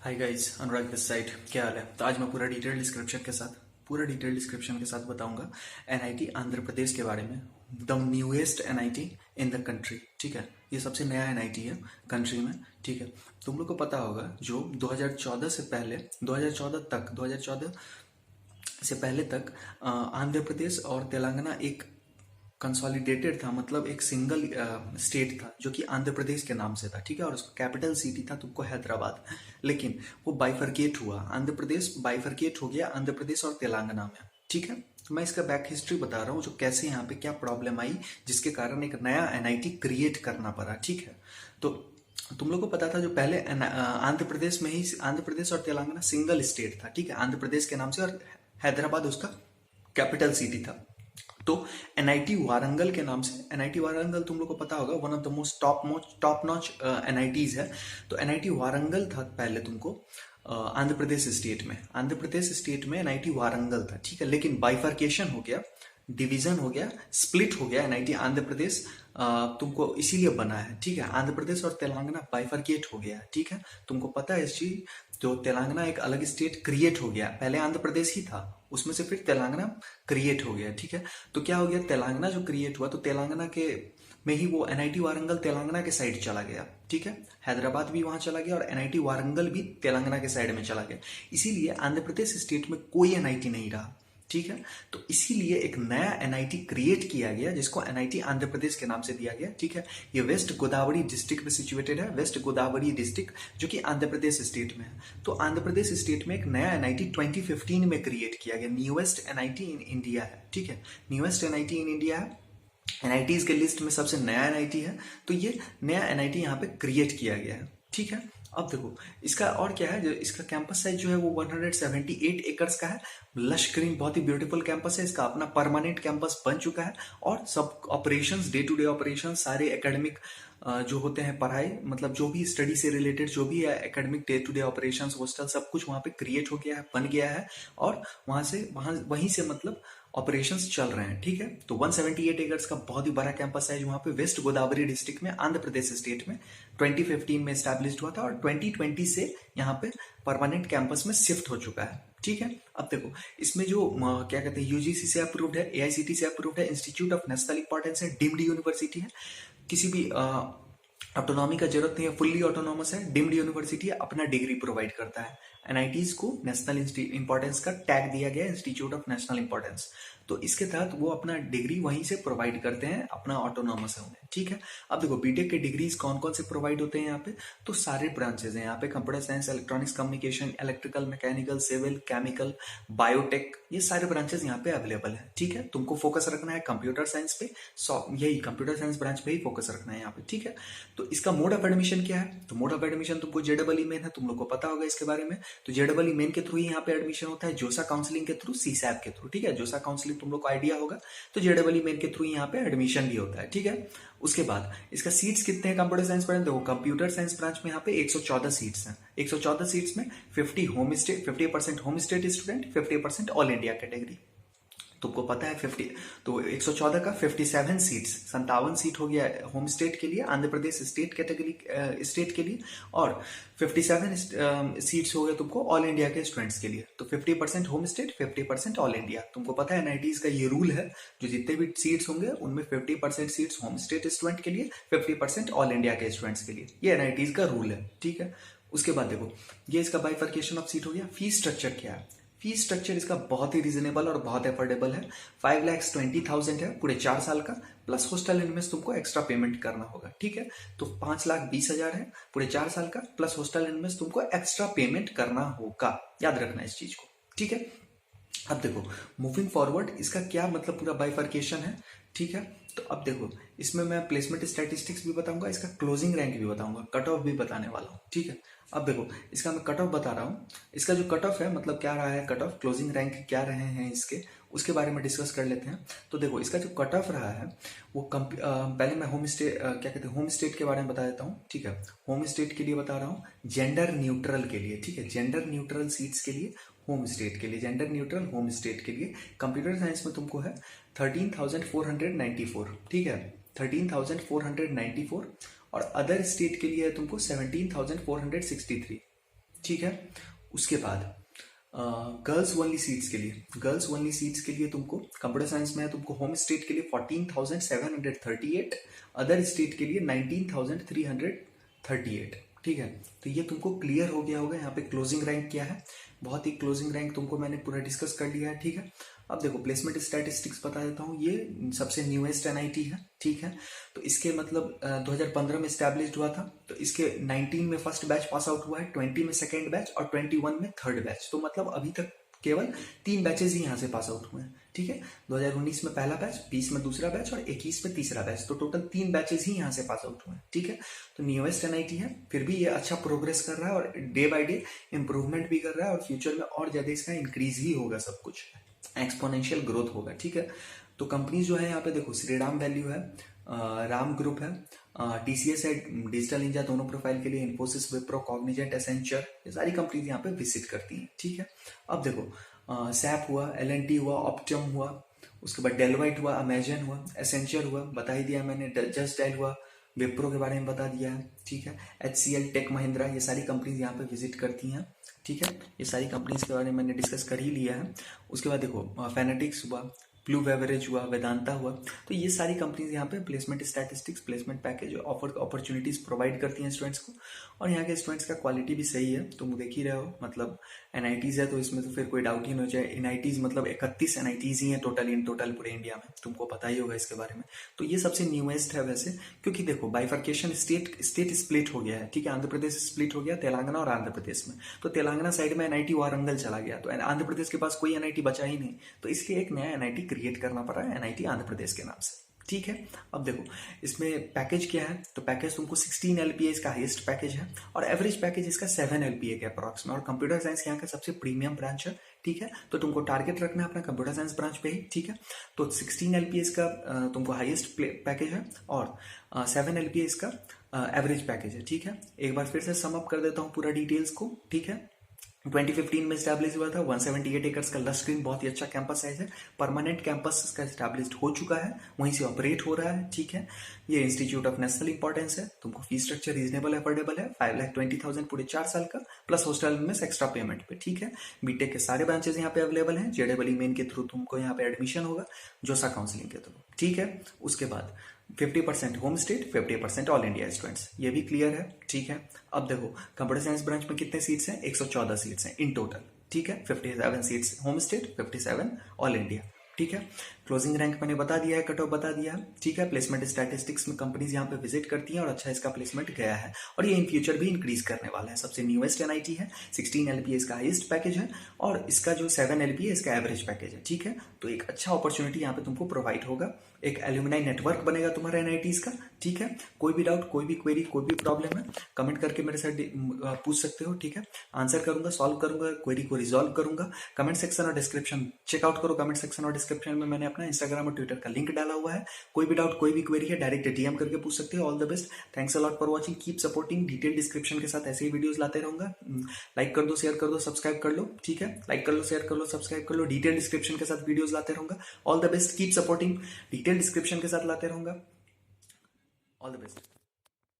Hi guys, Anurag this side. क्या हाल है? तो आज मैं पूरा डिटेल डिस्क्रिप्शन के साथ बताऊंगा एनआईटी आंध्र प्रदेश के बारे में। The newest NIT in the country. ठीक है, ये सबसे नया एनआईटी है कंट्री में। ठीक है, तुम लोग को पता होगा जो 2014 से पहले 2014 से पहले तक आंध्र प्रदेश और तेलंगाना एक कंसोलिडेटेड था, मतलब एक सिंगल स्टेट था जो कि आंध्र प्रदेश के नाम से था। ठीक है, और उसका कैपिटल सिटी था तुमको हैदराबाद। लेकिन वो बाइफरकेट हुआ, आंध्र प्रदेश बाइफरकेट हो गया आंध्र प्रदेश और तेलंगाना में। ठीक है, तो मैं इसका बैक हिस्ट्री बता रहा हूँ, जो कैसे यहाँ पे क्या प्रॉब्लम आई जिसके कारण एक नया एनआईटी क्रिएट करना पड़ा। ठीक है, तो तुम लोग को पता था जो पहले आंध्र प्रदेश में ही आंध्र प्रदेश और तेलंगाना सिंगल स्टेट था। ठीक है, आंध्र प्रदेश के नाम से, और हैदराबाद उसका कैपिटल सिटी था। तो एनआईटी वारंगल के नाम से, एनआईटी वारंगल तुम लोग को पता होगा one of the most top notch NITs है। तो एनआईटी वारंगल था पहले तुमको आंध्र प्रदेश स्टेट में एनआईटी वारंगल था। ठीक है, लेकिन बाइफर्केशन हो गया, डिवीजन हो गया, स्प्लिट हो गया एनआईटी आंध्र प्रदेश तुमको इसीलिए बना है। ठीक है, आंध्र प्रदेश और तेलंगाना बाइफर्केट हो गया है। ठीक है, तुमको पता है इस चीज, जो तेलंगाना एक अलग स्टेट क्रिएट हो गया, पहले आंध्र प्रदेश ही था, उसमें से फिर तेलंगाना क्रिएट हो गया। ठीक है, तो क्या हो गया, तेलंगाना जो क्रिएट हुआ तो तेलंगाना के में ही वो एनआईटी वारंगल तेलंगाना के साइड चला गया। ठीक है, हैदराबाद भी वहां चला गया और एनआईटी वारंगल भी तेलंगाना के साइड में चला गया। इसीलिए आंध्र प्रदेश स्टेट में कोई एनआईटी नहीं रहा। ठीक है, तो इसीलिए एक नया एनआईटी क्रिएट किया गया जिसको एनआईटी आंध्र प्रदेश के नाम से दिया गया। ठीक है, ये वेस्ट गोदावरी डिस्ट्रिक्ट में सिचुएटेड है, वेस्ट गोदावरी डिस्ट्रिक्ट, जो कि आंध्र प्रदेश स्टेट में है। तो आंध्र प्रदेश स्टेट में एक नया एनआईटी 2015 में क्रिएट किया गया, न्यूएस्ट एनआईटी इन इंडिया है। ठीक है, न्यूएस्ट एनआईटी इन इंडिया है, एनआईटीज के लिस्ट में सबसे नया एनआईटी है। तो ये नया एनआईटी यहाँ पे क्रिएट किया गया है। ठीक है, अब देखो इसका और क्या है, जो इसका कैंपस साइज जो है वो 178 एकर्स का है। लश ग्रीन, बहुत ही ब्यूटीफुल कैंपस है। इसका अपना परमानेंट कैंपस बन चुका है और सब operations, day to day operations, सारे एकेडमिक जो होते हैं पढ़ाई, मतलब जो भी स्टडी से रिलेटेड जो भी है academic day to day operations, hostel, सब कुछ वहां पे क्रिएट हो गया है, बन गया है। और वहीं से मतलब ऑपरेशंस चल रहे हैं। ठीक है, तो 178 एकर्स का बहुत ही बड़ा कैंपस है जो वहां पे वेस्ट गोदावरी डिस्ट्रिक्ट में आंध्र प्रदेश स्टेट में 2015 में स्टैब्लिश हुआ था और 2020 से यहाँ पे परमानेंट कैंपस में शिफ्ट हो चुका है। ठीक है, अब देखो इसमें जो क्या कहते हैं, यूजीसी से अप्रूव्ड है, एआईसीटी से अप्रूव्ड है, इंस्टीट्यूट ऑफ नेशनल इंपॉर्टेंस है, डीम्ड यूनिवर्सिटी है, किसी भी ऑटोनॉमी का जरूरत नहीं है, फुल्ली ऑटोनॉमस है, डीम्ड यूनिवर्सिटी है, अपना डिग्री प्रोवाइड करता है। एनआईटीज को नेशनल इंपॉर्टेंस का टैग दिया गया है, इंस्टीट्यूट ऑफ नेशनल इंपॉर्टेंस। तो इसके तहत वो अपना डिग्री वहीं से प्रोवाइड करते हैं, अपना ऑटोनॉमस है उन्हें। ठीक है, अब देखो बीटेक के डिग्रीज कौन कौन से प्रोवाइड होते हैं यहाँ पे, तो सारे ब्रांचेस हैं यहाँ पे, computer science, electronics communication, electrical, mechanical, civil, chemical, biotech, ये सारे ब्रांचेस यहाँ पे अवेलेबल है। ठीक है, तुमको फोकस रखना है कंप्यूटर साइंस पे, यही कंप्यूटर साइंस ब्रांच पे ही फोकस रखना है यहाँ पे। ठीक है, तो इसका मोड ऑफ एडमिशन क्या है, तो मोड ऑफ एडमिशन तुमको जेडबल मेन है, तुम लोग को पता होगा इसके बारे में। तो जेडबल मेन के थ्रू ही यहाँ पे एडमिशन होता है, जोसा काउंसलिंग के थ्रू, सीसैप के थ्रू। ठीक है, जोसा काउंसलिंग तुम लोग को आइडिया होगा, तो जेडबल मेन के थ्रू यहाँ पे एडमिशन भी होता है। ठीक है, उसके बाद इसका सीट्स कितने हैं कंप्यूटर साइंस ब्रांच, देखो कंप्यूटर साइंस ब्रांच में यहाँ पे 114 सीट्स हैं। 114 सीट्स में 50% home state student, 50% all India category. तुमको पता है 50, तो 114 का 57 सीट्स, 57 सीट हो गया होम स्टेट के लिए, Andhra Pradesh state category state के लिए, और 57 सीट्स हो गया तुमको ऑल इंडिया के स्टूडेंट्स के लिए। तो 50% होम स्टेट, 50% ऑल इंडिया। तुमको पता है एनआईटीज का ये रूल है, जो जितने भी सीट्स होंगे उनमें 50% सीट्स होम स्टेट स्टूडेंट के लिए, 50% ऑल इंडिया के स्टूडेंट्स के लिए। ये एनआईटीज का रूल है। ठीक है, उसके बाद देखो ये इसका बाइफर्केशन ऑफ सीट हो गया। फीस स्ट्रक्चर क्या है, फीस स्ट्रक्चर इसका बहुत ही रीजनेबल और बहुत एफोर्डेबल है। 5,20,000 है पूरे 4 साल का, प्लस हॉस्टल इनमें तुमको एक्स्ट्रा पेमेंट करना होगा। ठीक है, तो 5,20,000 है पूरे 4 साल का, प्लस हॉस्टल इनमें तुमको एक्स्ट्रा पेमेंट करना होगा, याद रखना इस चीज को। ठीक है, अब देखो मूविंग फॉरवर्ड इसका क्या मतलब पूरा बाइफर्केशन है। ठीक है, तो अब देखो इसमें मैं प्लेसमेंट स्टैटिस्टिक्स भी बताऊंगा, इसका क्लोजिंग रैंक भी बताऊंगा, कट ऑफ भी बताने वाला हूँ। ठीक है, अब देखो इसका मैं कट ऑफ बता रहा हूँ, इसका जो कट ऑफ है मतलब क्या रहा है, कट ऑफ क्लोजिंग रैंक क्या रहे हैं इसके, उसके बारे में डिस्कस कर लेते हैं। तो देखो इसका जो कट ऑफ रहा है वो पहले मैं होम स्टेट क्या कहते हैं, होम स्टेट के बारे में बता देता हूँ। ठीक है, होम स्टेट के लिए बता रहा हूँ, जेंडर न्यूट्रल के लिए। ठीक है, जेंडर न्यूट्रल सीट्स के लिए, होम स्टेट के लिए, जेंडर न्यूट्रल होम स्टेट के लिए कंप्यूटर साइंस में तुमको है 13,494। ठीक है, 13,494, और अदर स्टेट के लिए है तुमको 17,463। ठीक है। उसके बाद गर्ल्स ओनली सीट्स के लिए, गर्ल्स ओनली सीट्स के लिए तुमको कंप्यूटर साइंस में है, तुमको होम स्टेट के लिए 14,738, अदर स्टेट के लिए 19,338। ठीक है, तो ये तुमको क्लियर हो गया होगा। यहाँ पे क्लोजिंग रैंक क्या है, बहुत ही क्लोजिंग रैंक तुमको मैंने पूरा डिस्कस कर लिया है। ठीक है, अब देखो प्लेसमेंट स्टैटिस्टिक्स बता देता हूँ। ये सबसे न्यूएस्ट एनआईटी है। ठीक है, तो इसके मतलब 2015 में स्टैब्लिश्ड हुआ था। तो इसके 19 में फर्स्ट बैच पास आउट हुआ है, 20 में सेकेंड बैच और 21 में थर्ड बैच। तो मतलब अभी तक केवल 3 बैचेस ही यहाँ से पास आउट हुए हैं। ठीक है, 2019 में पहला बैच, 20 में दूसरा बैच और 21 में तीसरा बैच। तो टोटल 3 बैचेस ही यहाँ से पास आउट हुए हैं। ठीक है, तो न्यूएस्ट एनआईटी है, फिर भी ये अच्छा प्रोग्रेस कर रहा है और डे बाय डे इंप्रूवमेंट भी कर रहा है और फ्यूचर में और ज्यादा इसका इंक्रीज ही होगा, सब कुछ एक्सपोनेंशियल ग्रोथ होगा। ठीक है, तो कंपनीज जो है यहाँ पे देखो, श्रीराम वैल्यू है, राम ग्रुप है, टीसीएस है, डिजिटल इंडिया, दोनों प्रोफाइल के लिए इन्फोसिस, विप्रो, कॉग्निजेंट, एसेंचर, ये सारी कंपनीज यहाँ पे विजिट करती हैं। ठीक है, अब देखो सैप हुआ, एलएनटी हुआ, ऑप्टम हुआ, उसके बाद डेलवाइट हुआ, अमेजन हुआ, एसेंचर हुआ, बता ही दिया मैंने, जस्ट डायल हुआ, विप्रो के बारे में बता दिया है। ठीक है, एचसीएल, टेक महिंद्रा, ये सारी कंपनीज यहाँ पे विजिट करती हैं। ठीक है, ये सारी कंपनीज के बारे में मैंने डिस्कस कर ही लिया है। उसके बाद देखो फेनेटिक्स हुआ, ब्लू बेवरेज हुआ, वेदांता हुआ, तो ये सारी कंपनीज यहाँ पे placement statistics, placement package offer opportunities provide करती हैं स्टूडेंट्स को। और यहाँ के स्टूडेंट्स का क्वालिटी भी सही है, तुम देख ही रहे हो। मतलब एनआईटीज है तो इसमें तो फिर कोई डाउट ही नहीं हो जाए। एनआईटीज मतलब 31 एनआईटीज ही हैं टोटल इन टोटल पूरे इंडिया में, तुमको पता ही होगा इसके बारे में। तो ये सबसे न्यूएस्ट है वैसे, क्योंकि देखो बाइफर्केशन स्टेट स्प्लिट हो गया है। ठीक है, आंध्र प्रदेश स्प्लिट हो गया तेलंगाना और आंध्र प्रदेश में। तो तेलंगाना साइड में एनआईटी वारंगल चला गया, तो आंध्र प्रदेश के पास कोई एनआईटी बचा ही नहीं, तो इसलिए एक नया एनआईटी क्रिएट करना पड़ा है, एनआईटी आंध्र प्रदेश के नाम से। ठीक है, अब देखो इसमें पैकेज क्या है, तो पैकेज तुमको 16 एलपीए इसका हाईएस्ट पैकेज है और एवरेज पैकेज इसका 7 एलपीए के अप्रॉक्स में। और कंप्यूटर साइंस यहाँ का सबसे प्रीमियम ब्रांच है। ठीक है, तो तुमको टारगेट रखना है अपना कंप्यूटर साइंस ब्रांच पे ही। ठीक है, तो 16 एलपीए इसका तुमको हाईएस्ट पैकेज है और 7 एलपीए इसका एवरेज पैकेज है। ठीक है, एक बार फिर से सम अप कर देता हूँ पूरा डिटेल्स को। ठीक है, 2015 में स्टैब्लिश हुआ था, 178 एकर्स का लश ग्रीन, बहुत ही अच्छा कैंपस साइज है। परमानेंट कैंपस इसका स्टैब्लिश्ड हो चुका है, वहीं से ऑपरेट हो रहा है। ठीक है, ये इंस्टीट्यूट ऑफ नेशनल इंपॉर्टेंस है। तुमको फी स्ट्रक्चर रीजनेबल अफोर्डेबल है, 5,20,000 पूरे 4 साल का, प्लस हॉस्टल में एक्स्ट्रा पेमेंट पे। ठीक है, बीटेक के सारे ब्रांचेस यहाँ पे अवेलेबल हैं। जेडबलई मेन के थ्रू तुमको यहाँ पे एडमिशन होगा, जोसा काउंसलिंग के थ्रू। ठीक है, उसके बाद 50% home state, 50% all India students, ये भी क्लियर है। ठीक है, अब देखो कंप्यूटर साइंस ब्रांच में कितने सीट्स हैं, 114 सीट्स हैं इन टोटल। ठीक है, 57 seats home state, 57 all India. ठीक है, क्लोजिंग रैंक मैंने बता दिया है, कट ऑफ बता दिया है। ठीक है, प्लेसमेंट स्टैटिस्टिक्स में कंपनीज यहाँ पे विजिट करती हैं और अच्छा इसका प्लेसमेंट गया है और ये इन फ्यूचर भी इंक्रीज करने वाला है। सबसे न्यूएस्ट एनआईटी है, 16 एलपीए इसका हाईएस्ट पैकेज है और इसका जो 7 एलपीए इसका एवरेज पैकेज है। ठीक है, तो एक अच्छा अपॉर्चुनिटी यहाँ पे तुमको प्रोवाइड होगा, एक एल्यूमिनाई नेटवर्क बनेगा तुम्हारा एनआईटीज का। ठीक है, कोई भी डाउट, कोई भी क्वेरी, कोई भी प्रॉब्लम है, कमेंट करके मेरे साथ पूछ सकते हो। ठीक है, आंसर करूंगा, सॉल्व करूंगा, क्वेरी को रिजॉल्व करूंगा। कमेंट सेक्शन और डिस्क्रिप्शन चेकआउट करो, कमेंट सेक्शन और डिस्क्रिप्शन में मैंने अपना इंस्टाग्राम और ट्विटर का लिंक डाला हुआ है। कोई भी डाउट, कोई भी क्वेरी है, डायरेक्ट डीएम करके पूछ सकते हो। All the best, thanks a lot for watching, keep supporting. Detail description के साथ ऐसे ही वीडियोस लाते रहूंगा। लाइक कर दो, शेयर कर दो, सब्सक्राइब कर लो। ठीक है, लाइक कर लो, शेयर कर लो, सब्सक्राइब कर लो। डिटेल डिस्क्रिप्शन के साथ वीडियोस लाते रहूंगा। All the best, keep supporting, detail description के साथ लाते रहूंगा। All the best.